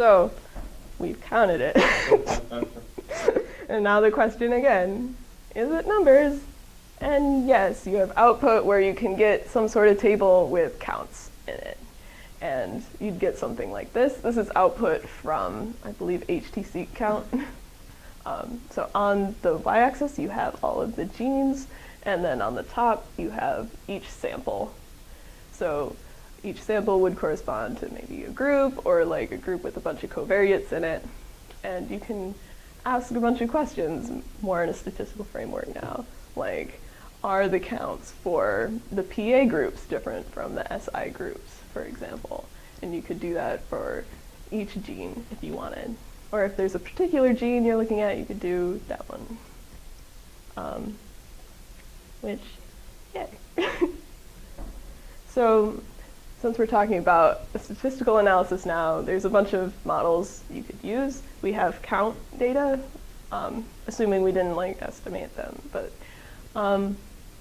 So we've counted it. And now the question again, is it numbers? And yes, you have output where you can get some sort of table with counts in it. And you'd get something like this. This is output from, I believe, HT-seq count. So on the y-axis, you have all of the genes, and then on the top, you have each sample. So each sample would correspond to maybe a group, or like a group with a bunch of covariates in it. And you can ask a bunch of questions more in a statistical framework now, like, are the counts for the PA groups different from the SI groups, for example? And you could do that for each gene if you wanted. Or if there's a particular gene you're looking at, you could do that one. Which, yay. So, since we're talking about a statistical analysis now, there's a bunch of models you could use. We have count data, assuming we didn't like estimate them. But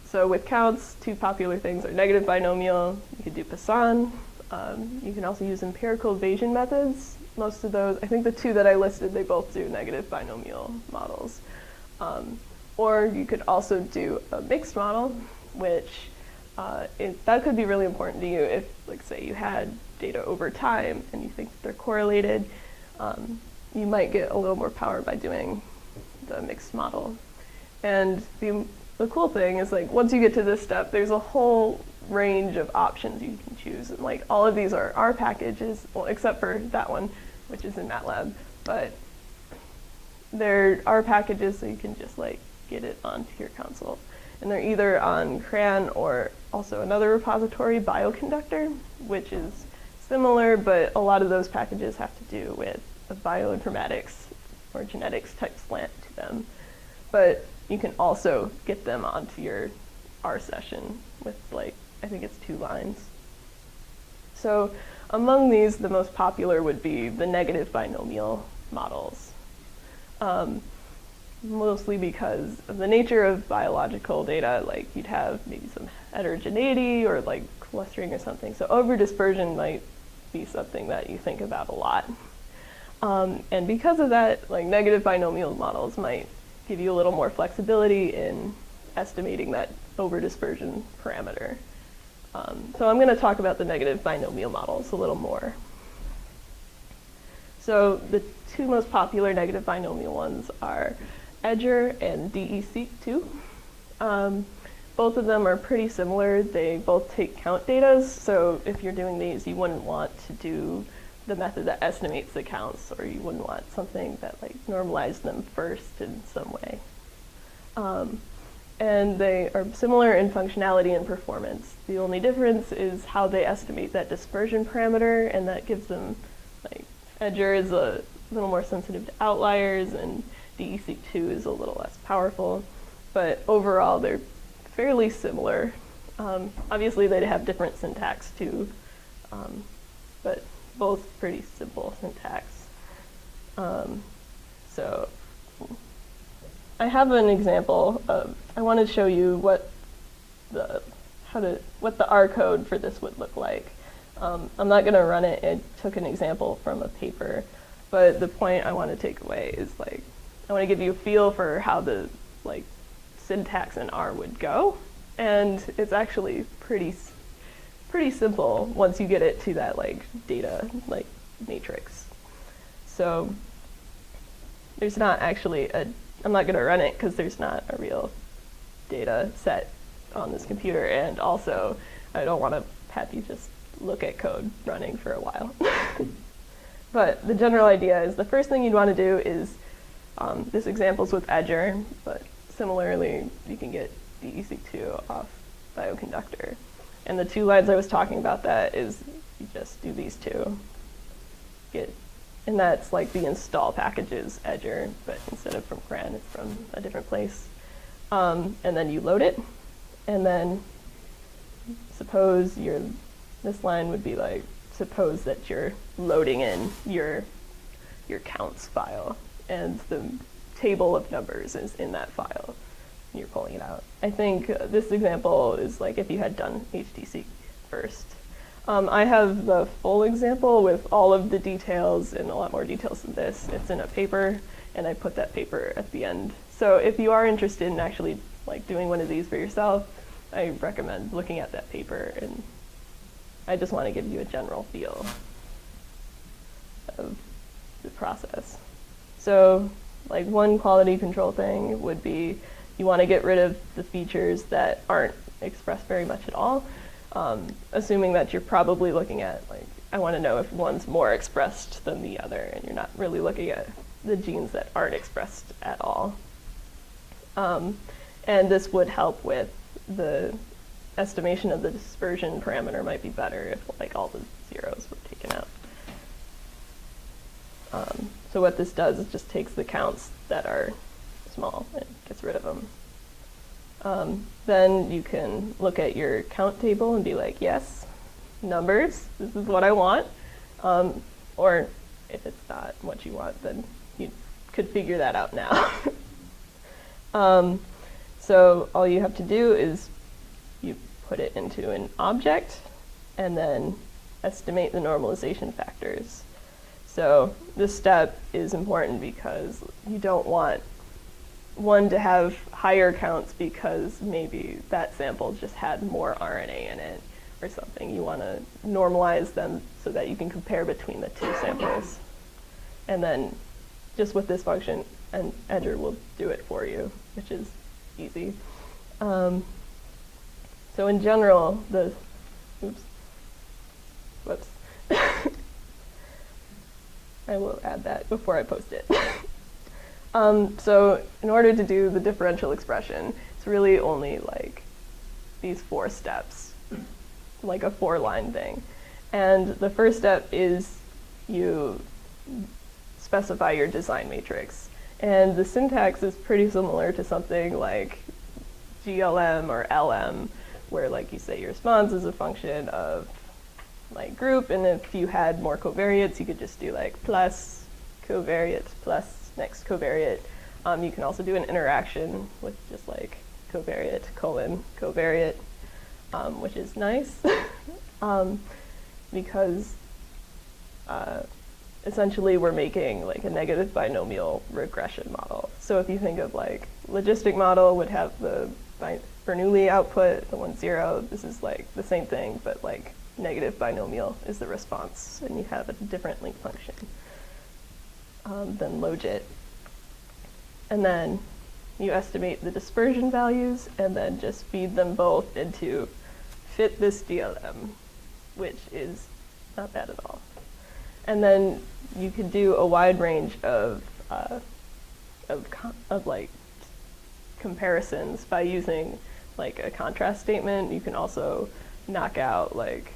so with counts, two popular things are negative binomial. You could do Poisson. You can also use empirical Bayesian methods. Most of those, I think the two that I listed, they both do negative binomial models. Or you could also do a mixed model, which that could be really important to you if, like, say you had data over time and you think they're correlated. You might get a little more power by doing the mixed model. And the cool thing is, like, once you get to this step, there's a whole range of options you can choose. And, like, all of these are R packages, well, except for that one, which is in MATLAB. But they're R packages, so you can just, like, get it onto your console. And they're either on CRAN or also another repository, Bioconductor, which is similar, but a lot of those packages have to do with a bioinformatics or genetics type slant to them. But you can also get them onto your R session with, like, I think it's 2 lines. So among these, the most popular would be the negative binomial models. Mostly because of the nature of biological data, like, you'd have maybe some heterogeneity or, like, clustering or something. So over-dispersion might be something that you think about a lot. And because of that, like, negative binomial models might give you a little more flexibility in estimating that over-dispersion parameter. So I'm going to talk about the negative binomial models a little more. So the two most popular negative binomial ones are Edger and DE-seq2. Both of them are pretty similar. They both take count data, so if you're doing these, you wouldn't want to do the method that estimates the counts, or you wouldn't want something that, like, normalized them first in some way. And they are similar in functionality and performance. The only difference is how they estimate that dispersion parameter, and that gives them, like, Edger is a little more sensitive to outliers, and DE-seq2 is a little less powerful. But overall, they're fairly similar. Obviously, they'd have different syntax too, but both pretty simple syntax. So I have an example of, I want to show you what the R code for this would look like. I'm not going to run it. I took an example from a paper, but the point I want to take away is, like, I want to give you a feel for how the, like, syntax in R would go, and it's actually pretty simple once you get it to that, like, data, like, matrix. So there's not actually I'm not going to run it because there's not a real data set on this computer, and also I don't want to have you just look at code running for a while. But the general idea is the first thing you'd want to do is, this example's with Edger, but similarly you can get DE-seq2 off Bioconductor. And the 2 lines I was talking about, that is, you just do these two. And that's, like, the install packages Edger, but instead of from CRAN, it's from a different place. And then you load it, and then suppose this line would be like, suppose that you're loading in your counts file, and the table of numbers is in that file. You're pulling it out. I think this example is like if you had done HT-seq first. I have the full example with all of the details and a lot more details than this. It's in a paper, and I put that paper at the end. So if you are interested in actually like doing one of these for yourself, I recommend looking at that paper, and I just want to give you a general feel of the process. So like one quality control thing would be you want to get rid of the features that aren't expressed very much at all, assuming that you're probably looking at like, I want to know if one's more expressed than the other, and you're not really looking at the genes that aren't expressed at all. And this would help with the estimation of the dispersion parameter might be better if like all the zeros were taken out. So what this does is just takes the counts that are small and gets rid of them. Then you can look at your count table and be like, yes, numbers, this is what I want. Or if it's not what you want, then you could figure that out now. So all you have to do is you put it into an object and then estimate the normalization factors. So this step is important because you don't want one to have higher counts because maybe that sample just had more RNA in it or something. You want to normalize them so that you can compare between the two samples. And then just with this function, and Edger will do it for you, which is easy. So in general, whoops. I will add that before I post it. So in order to do the differential expression, it's really only like these 4 steps, like a 4-line thing. And the first step is you specify your design matrix. And the syntax is pretty similar to something like GLM or LM, where like you say your response is a function of like group, and if you had more covariates, you could just do like plus covariate plus next covariate. You can also do an interaction with just like covariate colon covariate, which is nice because essentially we're making like a negative binomial regression model. So if you think of like logistic model would have the Bernoulli output, the 1, 0, this is like the same thing, but like negative binomial is the response, and you have a different link function than logit. And then you estimate the dispersion values and then just feed them both into fit this DLM, which is not bad at all. And then you can do a wide range of like comparisons by using like a contrast statement. You can also knock out like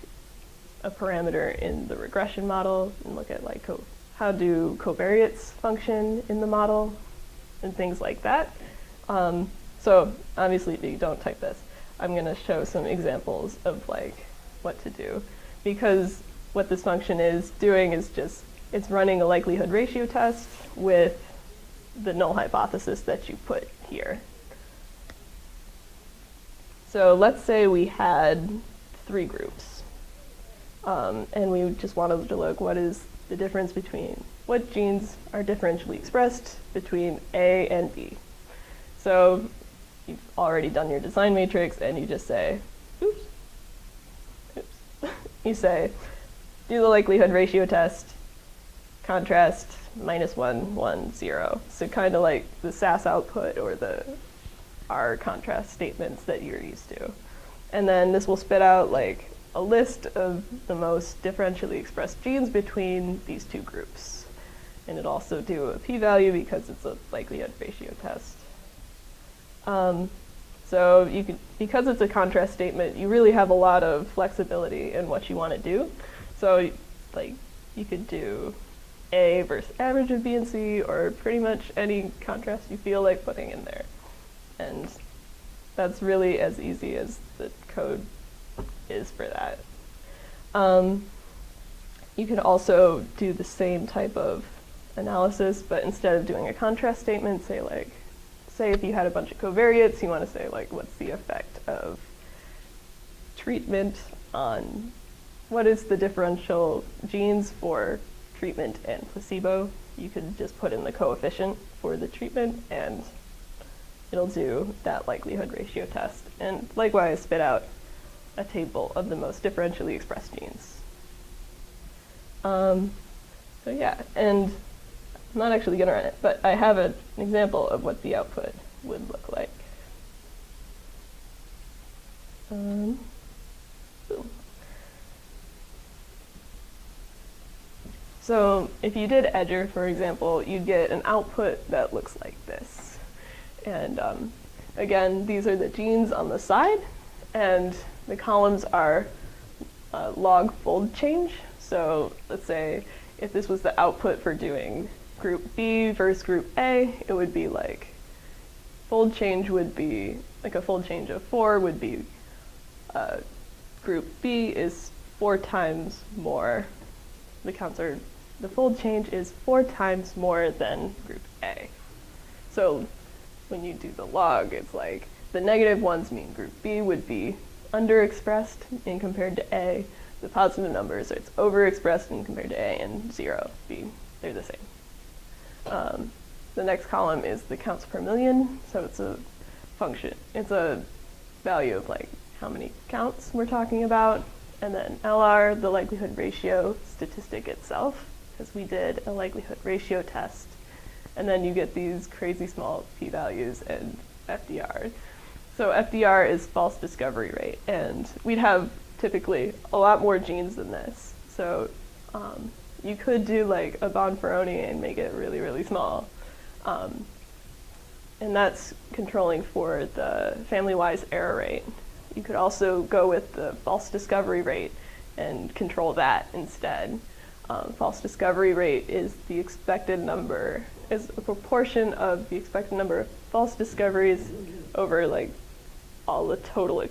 a parameter in the regression model and look at like how do covariates function in the model and things like that. So obviously if you don't type this, I'm going to show some examples of like what to do, because what this function is doing is just it's running a likelihood ratio test with the null hypothesis that you put here. So let's say we had 3 groups, and we just wanted to look what is the difference between what genes are differentially expressed between A and B. So you've already done your design matrix, and you just say, oops. You say, do the likelihood ratio test, contrast -1, 1, 0. So kind of like the SAS output or the R contrast statements that you're used to. And then this will spit out like a list of the most differentially expressed genes between these 2 groups. And it'll also do a p-value because it's a likelihood ratio test. So you could, because it's a contrast statement, you really have a lot of flexibility in what you want to do. So like you could do A versus average of B and C, or pretty much any contrast you feel like putting in there. And that's really as easy as the code is for that. You can also do the same type of analysis, but instead of doing a contrast statement, say if you had a bunch of covariates, you want to say like, what's the effect of treatment on what is the differential genes for treatment and placebo? You could just put in the coefficient for the treatment and it'll do that likelihood ratio test. And likewise, spit out a table of the most differentially expressed genes. So yeah, and I'm not actually going to run it, but I have an example of what the output would look like. Boom. So if you did edger, for example, you'd get an output that looks like this. And again, these are the genes on the side, and the columns are log fold change. So let's say if this was the output for doing group B versus group A, it would be like fold change would be, like a fold change of 4 would be group B is 4 times more, the fold change is 4 times more than group A. So when you do the log, it's like the negative ones mean group B would be underexpressed in compared to A. The positive numbers, it's overexpressed in compared to A, and 0, B, they're the same. The next column is the counts per million, so it's a function. It's a value of like how many counts we're talking about, and then LR, the likelihood ratio statistic itself, because we did a likelihood ratio test, and then you get these crazy small p-values and FDR. So FDR is false discovery rate, and we'd have typically a lot more genes than this. So you could do like a Bonferroni and make it really, really small. And that's controlling for the family-wise error rate. You could also go with the false discovery rate and control that instead. False discovery rate is the expected number, is a proportion of the expected number of false discoveries over like all the total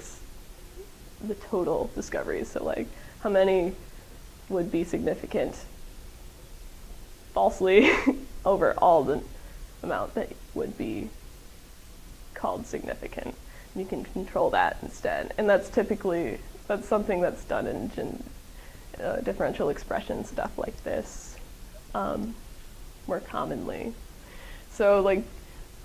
discoveries. So like how many would be significant falsely over all the amount that would be called significant. You can control that instead. And that's something that's done in differential expression stuff like this more commonly. So like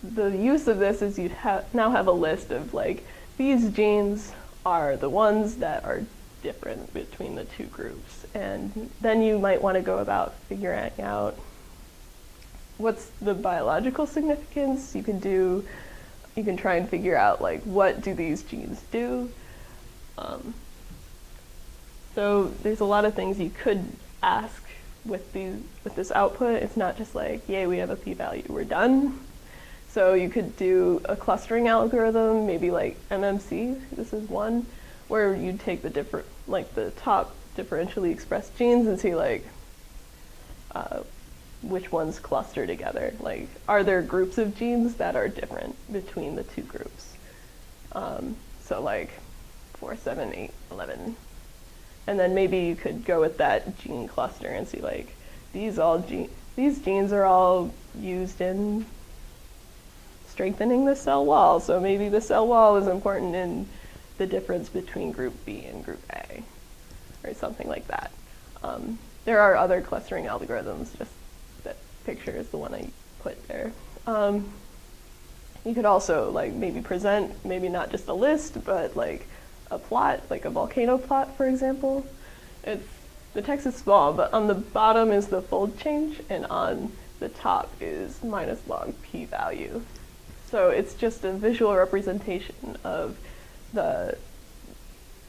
the use of this is you'd now have a list of like, these genes are the ones that are different between the two groups. And then you might want to go about figuring out what's the biological significance. You can try and figure out like, what do these genes do? So there's a lot of things you could ask with this output. It's not just like, yay, we have a p-value, we're done. So you could do a clustering algorithm, maybe like MMC, this is one, where you'd take the top differentially expressed genes and see like which ones cluster together. Like, are there groups of genes that are different between the two groups? So like 4, 7, 8, 11. And then maybe you could go with that gene cluster and see like, these genes are all used in strengthening the cell wall. So maybe the cell wall is important in the difference between group B and group A, or something like that. There are other clustering algorithms, just that picture is the one I put there. You could also like maybe present, maybe not just a list, but like a plot, like a volcano plot, for example. The text is small, but on the bottom is the fold change, and on the top is minus log p-value. So it's just a visual representation of the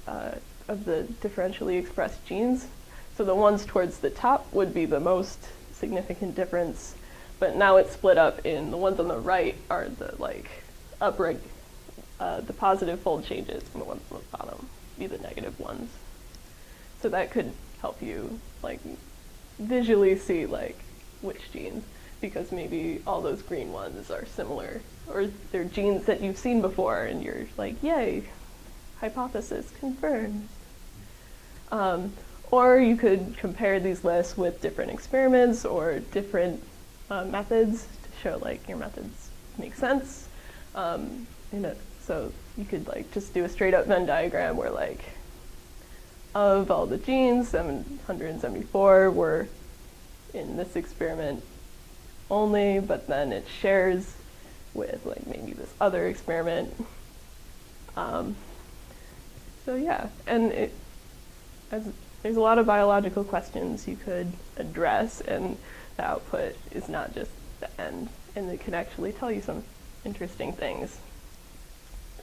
differentially expressed genes. So the ones towards the top would be the most significant difference, but now it's split up in the ones on the right are the like the positive fold changes, and the ones on the bottom be the negative ones. So that could help you like visually see like which genes, because maybe all those green ones are similar, or they're genes that you've seen before and you're like, yay, hypothesis confirmed. Or you could compare these lists with different experiments or different methods to show like your methods make sense. So you could like just do a straight up Venn diagram where like of all the genes, 774 were in this experiment only, but then it shares with like maybe this other experiment. So yeah, and there's a lot of biological questions you could address, and the output is not just the end, and it can actually tell you some interesting things.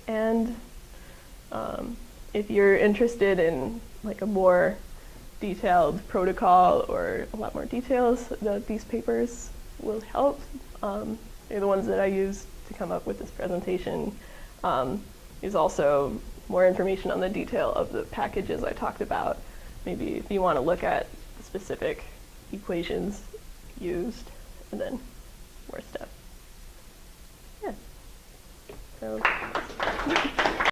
And if you're interested in like a more detailed protocol or a lot more details, these papers will help. They're the ones that I used to come up with this presentation. There's also more information on the detail of the packages I talked about. Maybe if you want to look at specific equations used, and then more stuff. Yeah. So.